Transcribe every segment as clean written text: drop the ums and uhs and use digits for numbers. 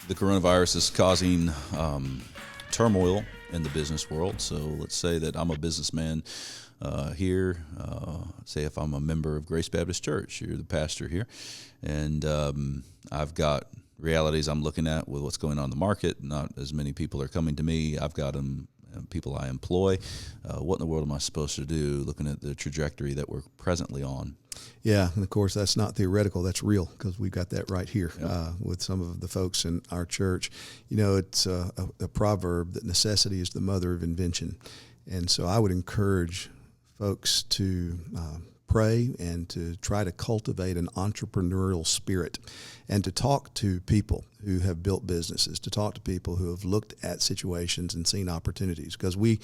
The coronavirus is causing turmoil in the business world. So let's say that I'm a businessman here. Say if I'm a member of Grace Baptist Church, you're the pastor here, and I've got realities I'm looking at with what's going on in the market. Not as many people are coming to me. I've got people I employ. What in the world am I supposed to do looking at the trajectory that we're presently on? Yeah, and of course that's not theoretical, that's real, because we've got that right here with some of the folks in our church. You know, it's a proverb that necessity is the mother of invention. And so I would encourage folks to pray and to try to cultivate an entrepreneurial spirit and to talk to people who have built businesses, to talk to people who have looked at situations and seen opportunities, because we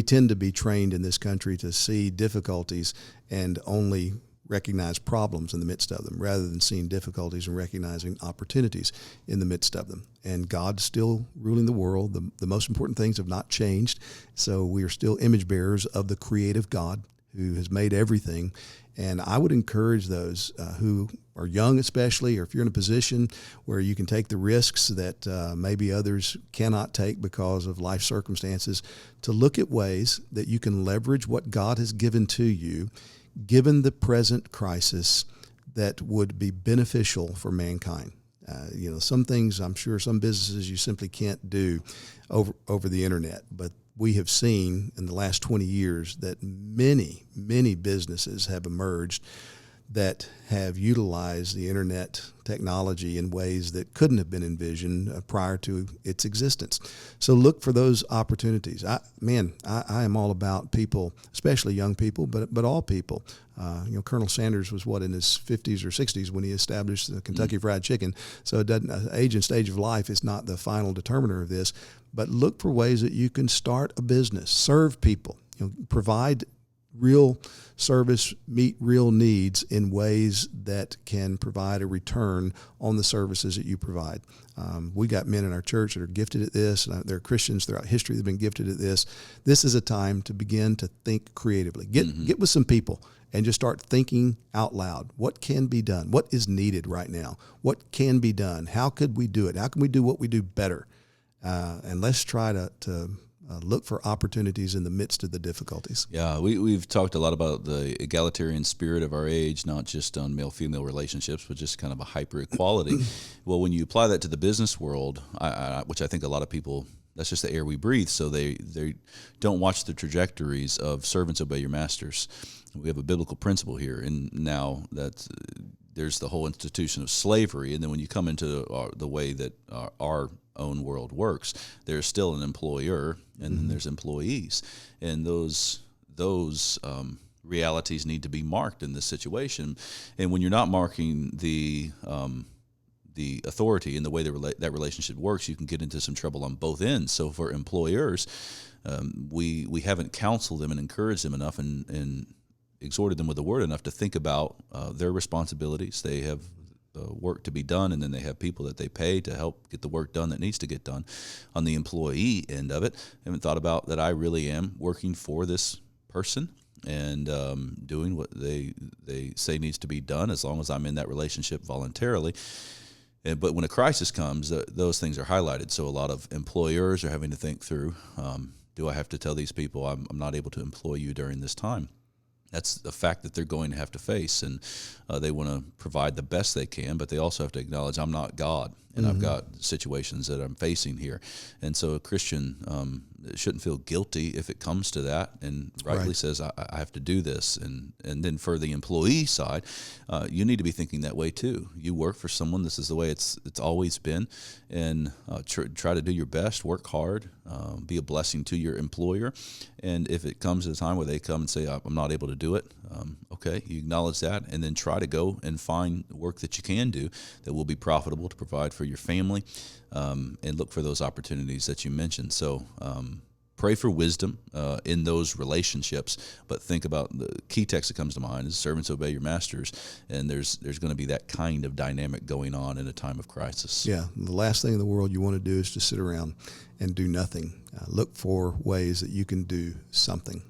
tend to be trained in this country to see difficulties and only recognize problems in the midst of them rather than seeing difficulties and recognizing opportunities in the midst of them. And God's still ruling the world. The most important things have not changed. So we are still image bearers of the creative God who has made everything. And I would encourage those who are young especially, or if you're in a position where you can take the risks that maybe others cannot take because of life circumstances, to look at ways that you can leverage what God has given to you, given the present crisis, that would be beneficial for mankind. Some things, I'm sure some businesses you simply can't do over the internet, but we have seen in the last 20 years that many, many businesses have emerged that have utilized the internet technology in ways that couldn't have been envisioned prior to its existence. So look for those opportunities. I am all about people, especially young people, but all people. Colonel Sanders was in his 50s or 60s when he established the Kentucky Fried Chicken. So it doesn't, age and stage of life is not the final determiner of this. But look for ways that you can start a business, serve people, provide real service, meet real needs in ways that can provide a return on the services that you provide. We got men in our church that are gifted at this. They're Christians throughout history that have been gifted at this. This is a time to begin to think creatively. Get with some people and just start thinking out loud. What can be done? What is needed right now? What can be done? How could we do it? How can we do what we do better? And let's try to look for opportunities in the midst of the difficulties. Yeah, we've talked a lot about the egalitarian spirit of our age, not just on male-female relationships, but just kind of a hyper-equality. Well, when you apply that to the business world, which I think a lot of people, that's just the air we breathe, so they don't watch the trajectories of servants obey your masters. We have a biblical principle here, and now that there's the whole institution of slavery, and then when you come into the way that our own world works, there's still an employer and then there's employees, and those realities need to be marked in this situation. And when you're not marking the authority and the way that relationship works, you can get into some trouble on both ends. So for employers, we haven't counseled them and encouraged them enough and exhorted them with the word enough to think about their responsibilities. They have work to be done, and then they have people that they pay to help get the work done that needs to get done. On the employee end of it, I haven't thought about that I really am working for this person and doing what they say needs to be done, as long as I'm in that relationship voluntarily. But when a crisis comes, those things are highlighted. So a lot of employers are having to think through, do I have to tell these people I'm not able to employ you during this time? That's the fact that they're going to have to face, and they want to provide the best they can, but they also have to acknowledge I'm not God, and I've got situations that I'm facing here. And so a Christian shouldn't feel guilty if it comes to that, and rightly says, I have to do this. And then for the employee side, you need to be thinking that way too. You work for someone. This is the way it's always been, and try to do your best, work hard, be a blessing to your employer. And if it comes to a time where they come and say, I'm not able to do it, okay, you acknowledge that, and then try to go and find work that you can do that will be profitable to provide for your family, and look for those opportunities that you mentioned. So pray for wisdom in those relationships, but think about the key text that comes to mind is servants obey your masters, and there's going to be that kind of dynamic going on in a time of crisis. Yeah, the last thing in the world you want to do is to sit around and do nothing. Look for ways that you can do something.